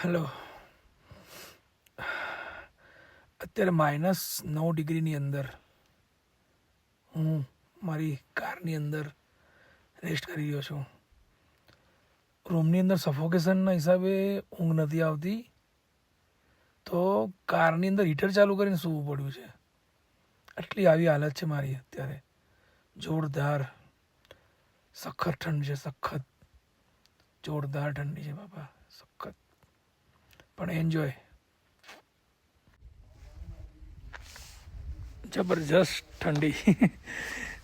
Hello. અત્યારે -9 ડિગ્રીની અંદર હું મારી કારની અંદર રેસ્ટ કરી રહ્યો છું. રૂમની અંદર સફોકેશનના હિસાબે ઊંઘ નથી આવતી, તો કારની અંદર હીટર ચાલુ કરીને સૂવું પડ્યું છે. આટલી આવી હાલત છે મારી અત્યારે. જોરદાર સખત ઠંડ છે, સખત જોરદાર ઠંડી છે બાપા, સખત. પણ એન્જોય, જબરજસ્ત ઠંડી.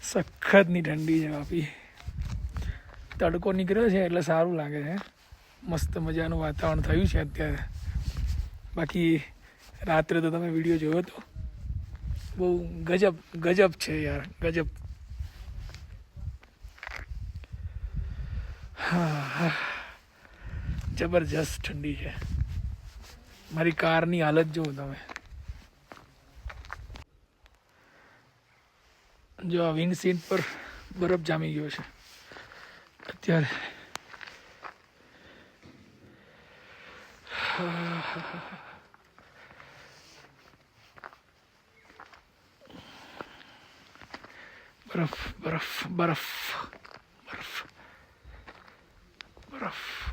સખતની ઠંડી છે બાપી. તડકો નીકળ્યો છે એટલે સારું લાગે છે. મસ્ત મજાનું વાતાવરણ થયું છે અત્યારે. બાકી રાત્રે તો તમે વિડીયો જોયો તો, બહુ ગજબ ગજબ છે યાર, ગજબ. હા, જબરજસ્ત ઠંડી છે. મારી કારની હાલત જુઓ તમે. જો આ વિન્ડશીલ્ડ પર બરફ જામી ગયો છે અત્યારે. બરફ બરફ બરફ બરફ બરફ.